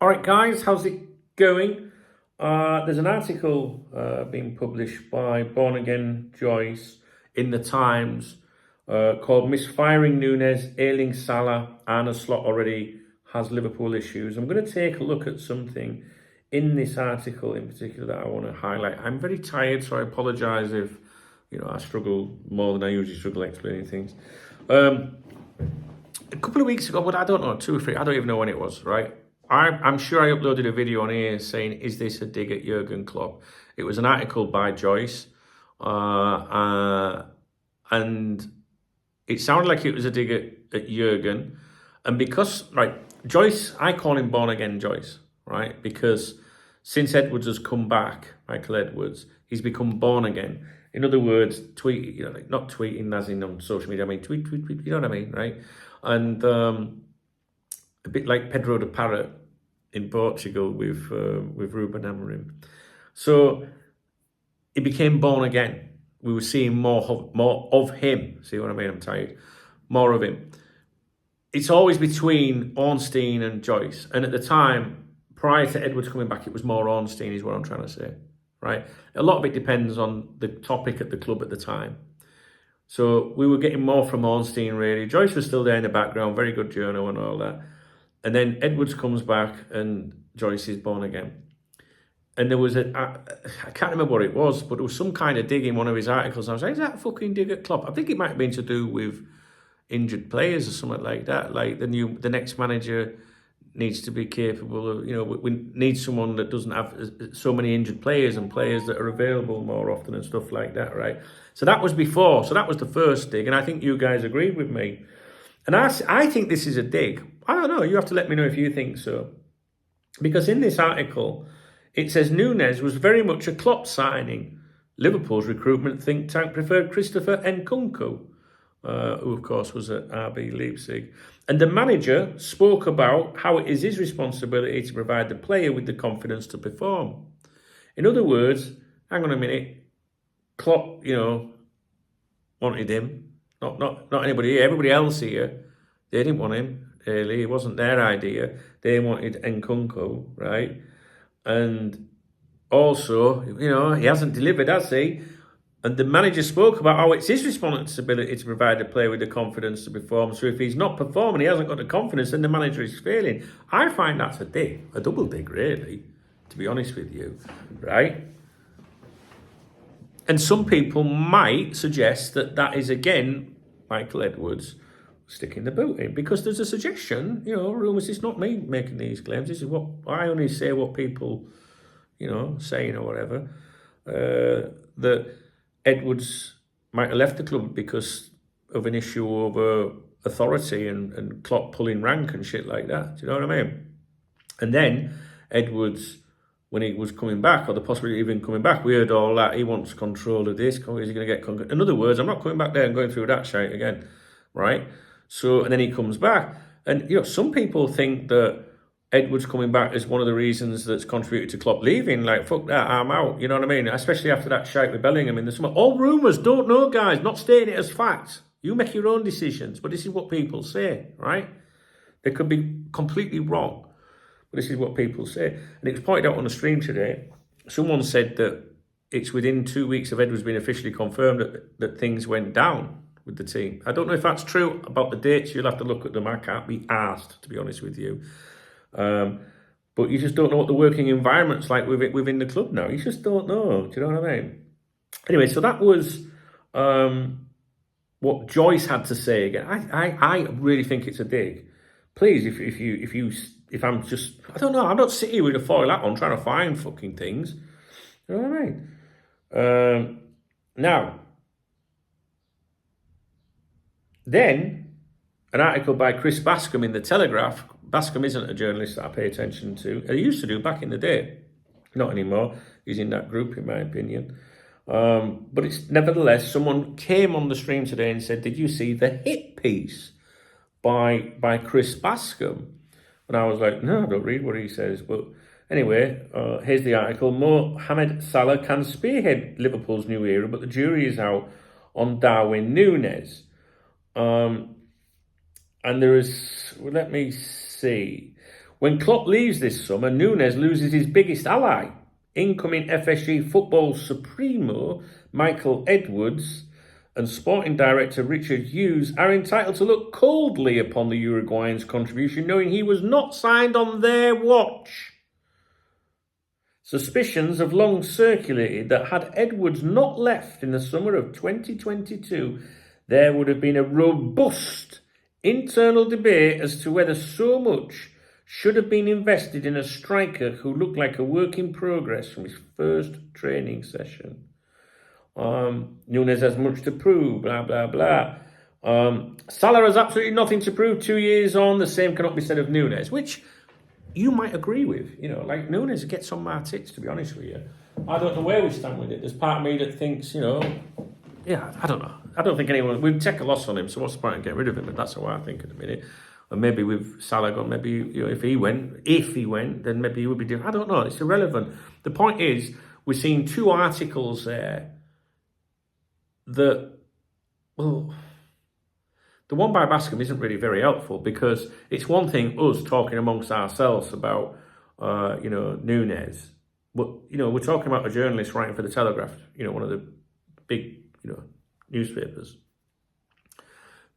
All right, guys, how's it going? There's an article being published by Born Again Joyce in the Times called Misfiring Núñez, Ailing Salah, Arne Slot already has Liverpool issues. I'm going to take a look at something in this article in particular that I want to highlight. I'm very tired, so I apologise if I struggle more than I usually struggle explaining things. A couple of weeks ago, but I don't know, 2 or 3, I don't even know when it was, right? I'm sure I uploaded a video on here saying, is this a dig at Jurgen Klopp? It was an article by Joyce, and it sounded like it was a dig at Jurgen. And because, right, Joyce, I call him Born Again Joyce, right? Because since Edwards has come back, Michael Edwards, he's become born again. In other words, tweet, like not tweeting as in on social media, I mean tweet, you know what I mean, right? And a bit like Pedro the Parrot in Portugal with Ruben Amorim. So he became born again. We were seeing more of him. See what I mean? I'm tired. More of him. It's always between Ornstein and Joyce. And at the time, prior to Edwards coming back, it was more Ornstein is what I'm trying to say, right? A lot of it depends on the topic at the club at the time. So we were getting more from Ornstein, really. Joyce was still there in the background, very good journal and all that. And then Edwards comes back and Joyce is born again. And there was I can't remember what it was, but there was some kind of dig in one of his articles. I was like, is that a fucking dig at Klopp? I think it might have been to do with injured players or something like that. Like the next manager needs to be capable of, we need someone that doesn't have so many injured players and players that are available more often and stuff like that, right? So that was before. So that was the first dig. And I think you guys agreed with me. And I think this is a dig. I don't know. You have to let me know if you think so. Because in this article, it says Núñez was very much a Klopp signing. Liverpool's recruitment think tank preferred Christopher Nkunku, who of course was at RB Leipzig. And the manager spoke about how it is his responsibility to provide the player with the confidence to perform. In other words, hang on a minute, Klopp, wanted him. Not anybody here. Everybody else here, they didn't want him. Really, it wasn't their idea. They wanted Nkunku, right? And also, he hasn't delivered, has he? And the manager spoke about how it's his responsibility to provide the player with the confidence to perform. So if he's not performing, he hasn't got the confidence, then the manager is failing. I find that's a dig, a double dig, really, to be honest with you, right? And some people might suggest that is, again, Michael Edwards sticking the boot in, because there's a suggestion, rumours, it's not me making these claims, this is what, I only say what people, saying or whatever, that Edwards might have left the club because of an issue over authority and Klopp pulling rank and shit like that, do you know what I mean? And then Edwards, when he was coming back, or the possibility of him coming back, we heard all that, he wants control of this, is he going to get control? In other words, I'm not coming back there and going through that shit again, right? So, and then he comes back. And, some people think that Edwards coming back is one of the reasons that's contributed to Klopp leaving. Like, fuck that, I'm out, you know what I mean? Especially after that shite with Bellingham. And there's some, all rumours, don't know, guys, not stating it as fact. You make your own decisions, but this is what people say, right? They could be completely wrong, but this is what people say. And it was pointed out on the stream today. Someone said that it's within 2 weeks of Edwards being officially confirmed that things went down with the team. I don't know if that's true about the dates. You'll have to look at them. I can't be asked, to be honest with you. But you just don't know what the working environment's like within the club now. You just don't know. Do you know what I mean? Anyway, so that was what Joyce had to say again. I really think it's a dig. Please, if I'm just, I don't know, I'm not sitting here with a foil hat on trying to find fucking things. You know what I mean? Now, then, an article by Chris Bascom in The Telegraph. Bascom isn't a journalist that I pay attention to. He used to do back in the day. Not anymore. He's in that group, in my opinion. But it's nevertheless, someone came on the stream today and said, did you see the hit piece by Chris Bascom? And I was like, no, I don't read what he says. But anyway, here's the article. Mohamed Salah can spearhead Liverpool's new era, but the jury is out on Darwin Núñez. And there is, let me see. When Klopp leaves this summer, Núñez loses his biggest ally. Incoming FSG football supremo Michael Edwards and sporting director Richard Hughes are entitled to look coldly upon the Uruguayan's contribution, knowing he was not signed on their watch. Suspicions have long circulated that had Edwards not left in the summer of 2022, there would have been a robust internal debate as to whether so much should have been invested in a striker who looked like a work in progress from his first training session. Núñez has much to prove, blah, blah, blah. Salah has absolutely nothing to prove 2 years on. The same cannot be said of Núñez, which you might agree with. You know, like Núñez gets on my tits, to be honest with you. I don't know where we stand with it. There's part of me that thinks, you know, yeah, I don't know. I don't think anyone, we'd take a loss on him, so what's the point of getting rid of him? But that's how I think at the minute. And maybe with Salah gone, maybe, you know, if he went, then maybe he would be different. I don't know. It's irrelevant. The point is, we're seeing two articles there that, well, the one by Bascom isn't really very helpful because it's one thing us talking amongst ourselves about, you know, Núñez. But, you know, we're talking about a journalist writing for the Telegraph, you know, one of the big, you know, newspapers.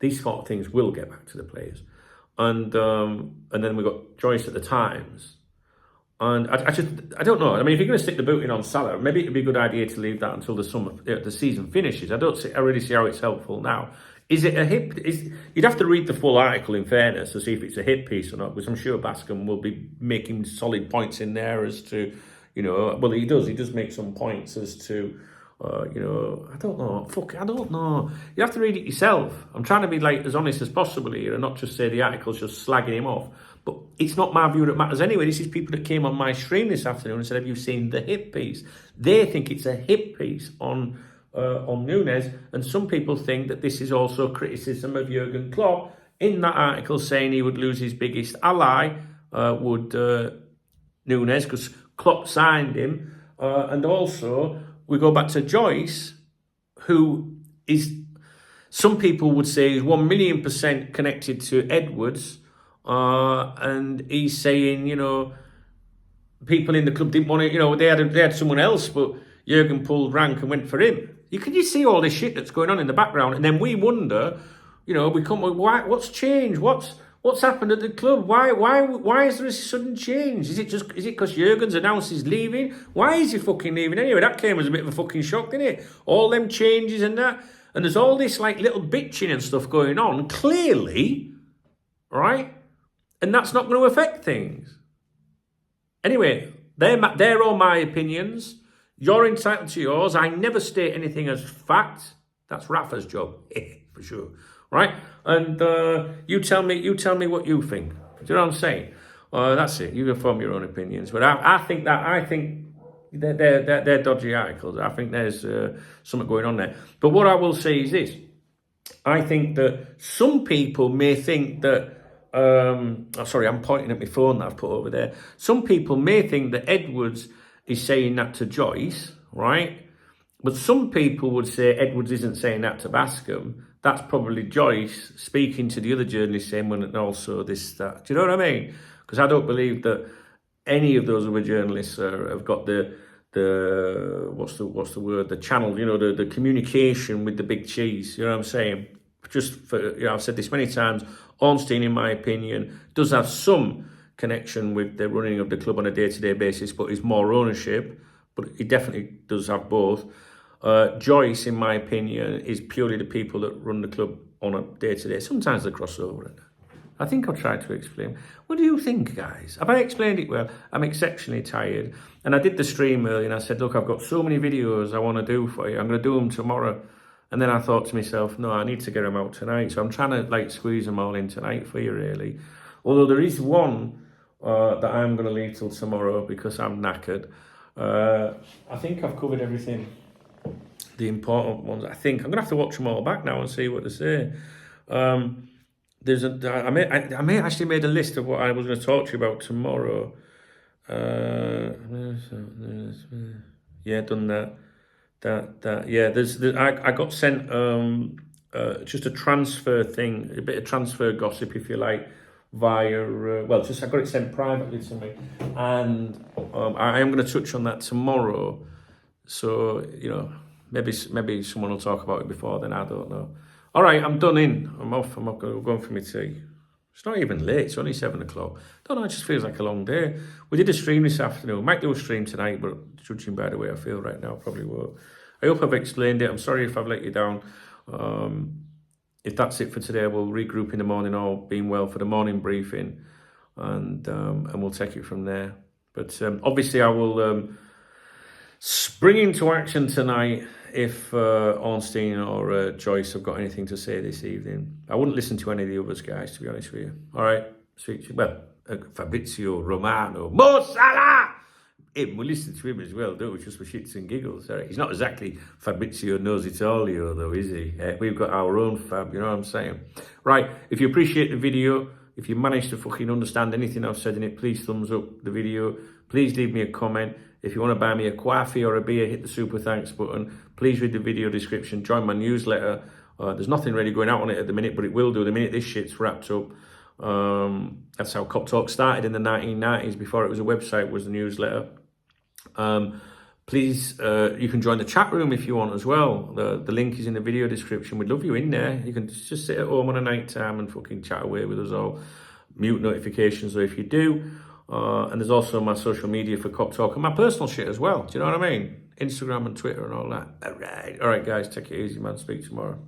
These sort of things will get back to the players. And then we got Joyce at the Times. And I don't know. I mean, if you're going to stick the boot in on Salah, maybe it'd be a good idea to leave that until the season finishes. I really see how it's helpful now. Is it a hit? You'd have to read the full article in fairness to see if it's a hit piece or not, because I'm sure Bascom will be making solid points in there as to, you know, well, he does make some points as to, you know, I don't know. You have to read it yourself. I'm trying to be like as honest as possible here and not just say the article's just slagging him off. But it's not my view that matters anyway. This is people that came on my stream this afternoon and said, have you seen the hit piece? They think it's a hit piece on Núñez, and some people think that this is also criticism of Jurgen Klopp in that article saying he would lose his biggest ally, would Núñez, because Klopp signed him, and also we go back to Joyce, who is, some people would say is 1,000,000% connected to Edwards, and he's saying, you know, people in the club didn't want to, you know, they had someone else, but Jurgen pulled rank and went for him. You see all this shit that's going on in the background, and then we wonder, you know, we come, what's changed? What's happened at the club? Why is there a sudden change? Is it because Jurgen's announced he's leaving? Why is he fucking leaving anyway? That came as a bit of a fucking shock, didn't it? All them changes and that. And there's all this like little bitching and stuff going on, clearly, right? And that's not going to affect things. Anyway, they're all my opinions. You're entitled to yours. I never state anything as fact. That's Rafa's job, for sure. Right? And you tell me what you think. Do you know what I'm saying? That's it. You can form your own opinions. But I think they're dodgy articles. I think there's something going on there. But what I will say is this. I think that some people may think that, sorry, I'm pointing at my phone that I've put over there. Some people may think that Edwards is saying that to Joyce, right? But some people would say Edwards isn't saying that to Bascom. That's probably Joyce speaking to the other journalists saying, well, and also this, that. Do you know what I mean? Because I don't believe that any of those other journalists have got the what's the word? The channel, you know, the communication with the big cheese. You know what I'm saying? Just for, you know, I've said this many times. Ornstein, in my opinion, does have some connection with the running of the club on a day-to-day basis, but is more ownership. But he definitely does have both. Joyce, in my opinion, is purely the people that run the club on a day-to-day. Sometimes they cross over. I think I'll try to explain. What do you think, guys? Have I explained it well? I'm exceptionally tired. And I did the stream earlier and I said, look, I've got so many videos I want to do for you. I'm going to do them tomorrow. And then I thought to myself, no, I need to get them out tonight. So I'm trying to like squeeze them all in tonight for you, really. Although there is one that I'm going to leave till tomorrow because I'm knackered. I think I've covered everything. The important ones. I think I'm gonna have to watch them all back now and see what they say. I may actually made a list of what I was going to talk to you about tomorrow. Yeah, done that. Yeah, I got sent just a transfer thing, a bit of transfer gossip, if you like, via, well, just I got it sent privately to me. And I am going to touch on that tomorrow. So, you know, maybe someone will talk about it before then, I don't know. All right, I'm done in. I'm off. I'm going for my tea. It's not even late. It's only 7 o'clock. Don't know, it just feels like a long day. We did a stream this afternoon. Might do a stream tonight, but judging by the way I feel right now, probably won't. I hope I've explained it. I'm sorry if I've let you down. If that's it for today, we'll regroup in the morning, all being well, for the morning briefing, and we'll take it from there. But obviously I will spring into action tonight if Ornstein or Joyce have got anything to say this evening. I wouldn't listen to any of the others, guys, to be honest with you. All right, speak to you. Well, Fabrizio Romano, Mo Salah! We'll listen to him as well, don't we? Just for shits and giggles. Right? He's not exactly Fabrizio Knows-It-All-io, though, is he? We've got our own Fab, you know what I'm saying? Right, if you appreciate the video, if you managed to fucking understand anything I've said in it, please thumbs up the video. Please leave me a comment. If you want to buy me a coffee or a beer, hit the super thanks button. Please read the video description. Join my newsletter. There's nothing really going out on it at the minute, but it will do the minute this shit's wrapped up. That's how Cop Talk started in the 1990s. Before it was a website, was the newsletter. Please, you can join the chat room if you want as well. The link is in the video description. We'd love you in there. You can just sit at home on a night time and fucking chat away with us all. Mute notifications though if you do. And there's also my social media for Cop Talk and my personal shit as well. Do you know what I mean? Instagram and Twitter and all that. All right, guys, take it easy, man. Speak tomorrow.